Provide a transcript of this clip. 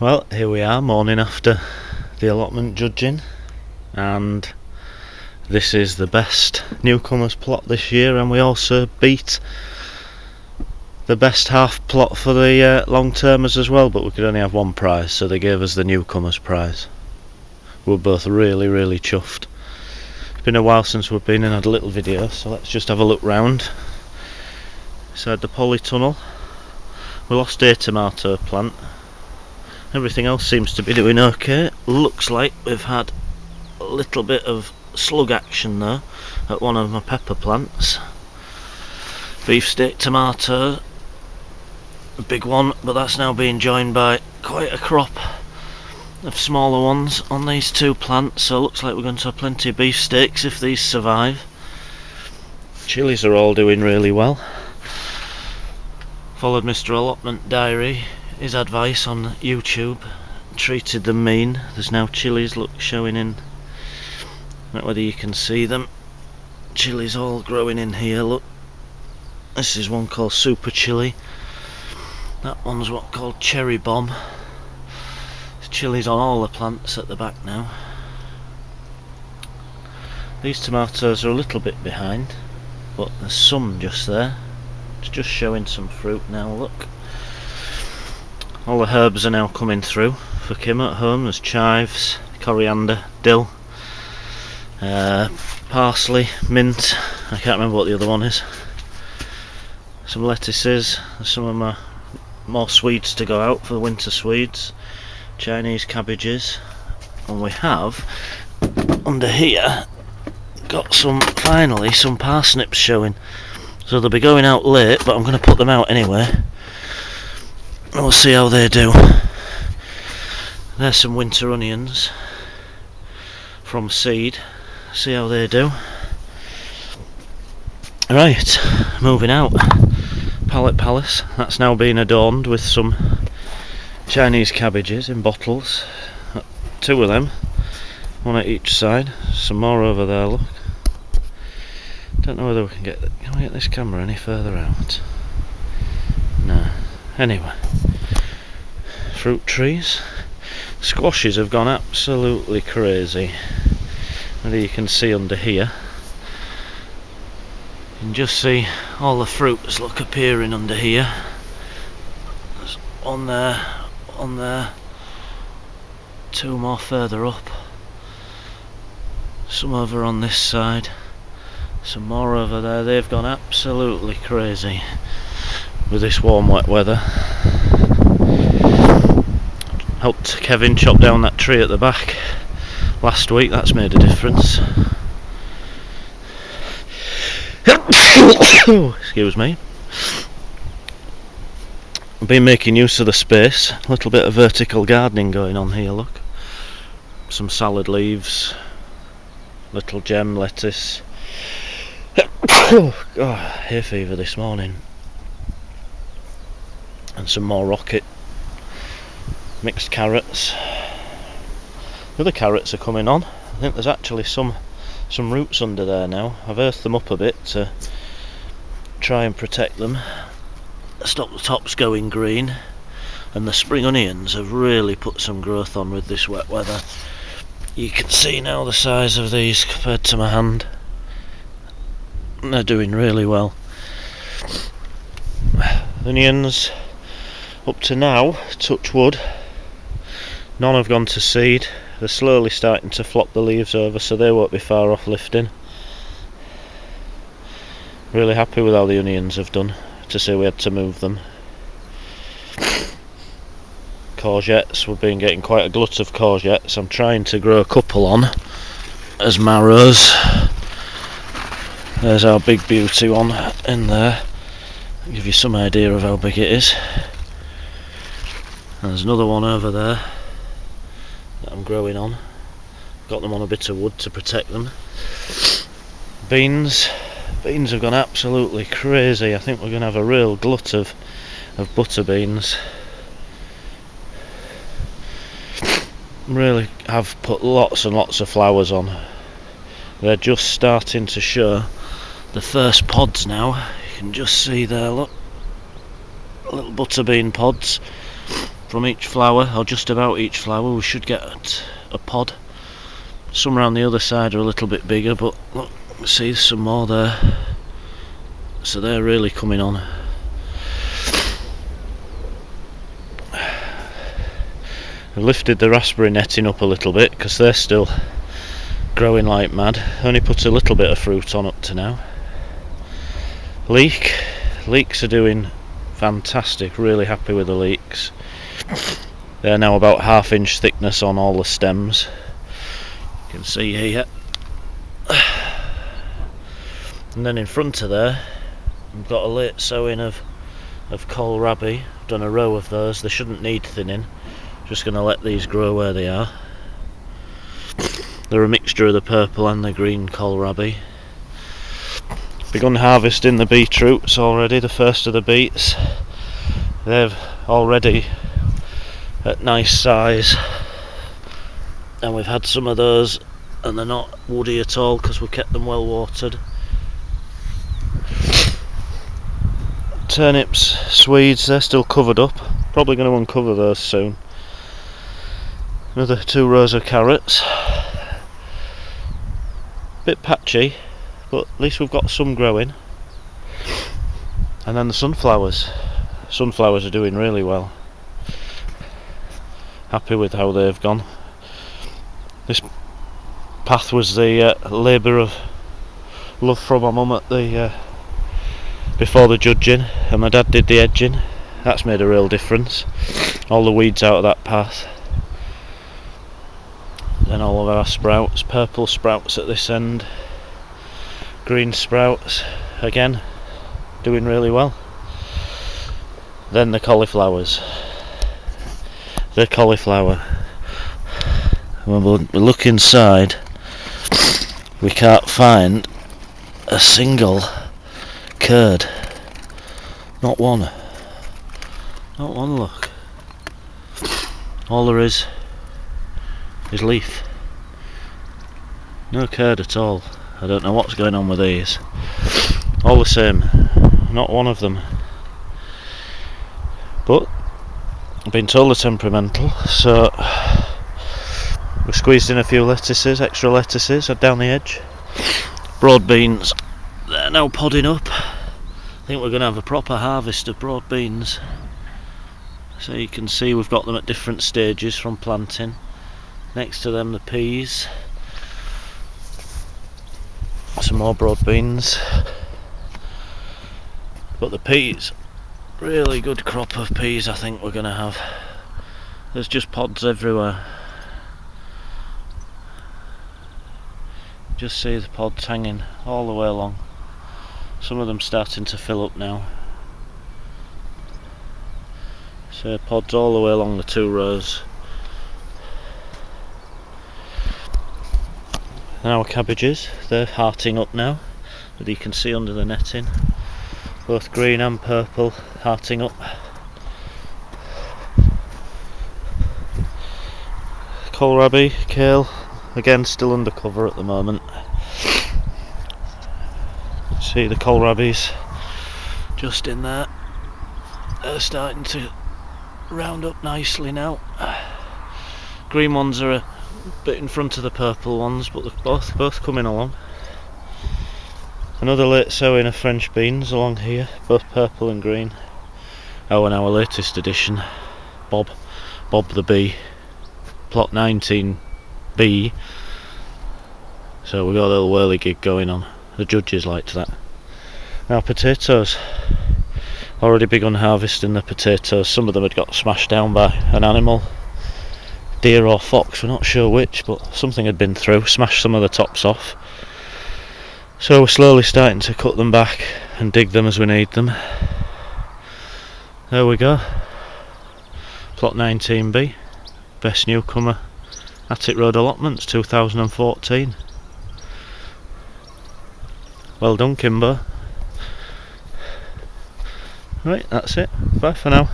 Well, here we are, morning after the allotment judging, and this is the best newcomers plot this year, and we also beat the best half plot for the long-termers as well, but we could only have one prize, so they gave us the newcomers prize. We were both really chuffed. It's been a while since we've been and had a little video, so let's just have a look round. Inside the polytunnel, we lost a tomato plant. Everything else seems to be doing okay. Looks like we've had a little bit of slug action though at one of my pepper plants. Beefsteak tomato, a big one, but that's now being joined by quite a crop of smaller ones on these two plants, so it looks like we're going to have plenty of beefsteaks if these survive. Chilies are all doing really well. Followed Mr. Allotment Diary, his advice on YouTube, treated them mean. There's now chilies showing in, not whether you can see them, chilies all growing in here, look. This is one called Super Chili, that one's what called Cherry Bomb. There's chilies on all the plants at the back now. These tomatoes are a little bit behind, but there's some just there. It's just showing some fruit now, look. All the herbs are now coming through for Kim at home. There's chives, coriander, dill, parsley, mint, I can't remember what the other one is. Some lettuces, some of my more Swedes to go out for the winter Swedes, Chinese cabbages, and we have under here got finally some parsnips showing. So they'll be going out late, but I'm going to put them out anyway. We'll see how they do. There's some winter onions from seed. See how they do. Right, moving out. Pallet Palace. That's now been adorned with some Chinese cabbages in bottles. Two of them, one at each side. Some more over there, look. Don't know whether can we get this camera any further out? No. Anyway, fruit trees. Squashes have gone absolutely crazy. Whether you can see under here, you can just see all the fruits look appearing under here. There's one there, two more further up, some over on this side, some more over there. They've gone absolutely crazy with this warm wet weather. Helped Kevin chop down that tree at the back last week, that's made a difference. Excuse me. I've been making use of the space, a little bit of vertical gardening going on here, look. Some salad leaves, little gem lettuce. Oh, hay fever this morning. And some more rocket, mixed carrots. The other carrots are coming on. I think there's actually some roots under there now. I've earthed them up a bit to try and protect them, stop the tops going green, and the spring onions have really put some growth on with this wet weather. You can see now the size of these compared to my hand. They're doing really well. Onions, up to now, touch wood, none have gone to seed. They're slowly starting to flop the leaves over, so they won't be far off lifting. Really happy with how the onions have done, to say we had to move them. Courgettes, we've been getting quite a glut of courgettes. I'm trying to grow a couple on as marrows. There's our big beauty one in there. I'll give you some idea of how big it is. And there's another one over there that I'm growing on. Got them on a bit of wood to protect them. Beans have gone absolutely crazy. I think we're going to have a real glut of butter beans. Really have put lots and lots of flowers on. They're just starting to show the first pods now. You can just see there, look, little butterbean pods. from each flower, or just about each flower, we should get a pod. Some around the other side are a little bit bigger, but look, see there's some more there. So they're really coming on. I lifted the raspberry netting up a little bit because they're still growing like mad. Only put a little bit of fruit on up to now. Leeks are doing fantastic, really happy with the leeks. They're now about 1/2 inch thickness on all the stems. You can see here. And then in front of there, I've got a late sowing of kohlrabi. I've done a row of those. They shouldn't need thinning. Just going to let these grow where they are. They're a mixture of the purple and the green kohlrabi. Begun harvesting the beetroots already, the first of the beets. They're already at nice size, and we've had some of those and they're not woody at all because we kept them well watered. Turnips, Swedes, they're still covered up. Probably going to uncover those soon. Another 2 rows of carrots. Bit patchy, but at least we've got some growing. And then the sunflowers. Sunflowers are doing really well. Happy with how they've gone. This path was the labour of love from my mum at the before the judging, and my dad did the edging. That's made a real difference. All the weeds out of that path. Then all of our sprouts, purple sprouts at this end, green sprouts, again, doing really well. Then the cauliflowers. The cauliflower. When we look inside, we can't find a single curd. Not one. Not one, look. All there is leaf. No curd at all. I don't know what's going on with these. All the same, not one of them. But I've been told they're temperamental, so we squeezed in a few lettuces, extra lettuces down the edge. Broad beans, they're now podding up. I think we're going to have a proper harvest of broad beans. So you can see we've got them at different stages from planting. Next to them the peas. Some more broad beans. But the peas, really good crop of peas I think we're going to have. There's just pods everywhere. Just see the pods hanging all the way along. Some of them starting to fill up now. So pods all the way along the 2 rows. And our cabbages, they're hearting up now, but you can see under the netting, both green and purple hearting up. Kohlrabi, kale, again still under cover at the moment. See the kohlrabis just in there, they're starting to round up nicely now. Green ones are a bit in front of the purple ones, but they're both coming along. Another late sowing of French beans along here, both purple and green. Oh, and our latest addition, Bob the bee, plot 19B. So we've got a little whirligig going on. The judges liked that. Now potatoes. Already begun harvesting the potatoes. Some of them had got smashed down by an animal, deer or fox, we're not sure which, but something had been through, smashed some of the tops off. So we're slowly starting to cut them back and dig them as we need them. There we go. Plot 19B, best newcomer, Attic Road allotments 2014. Well done, Kimber. Right, that's it. Bye for now.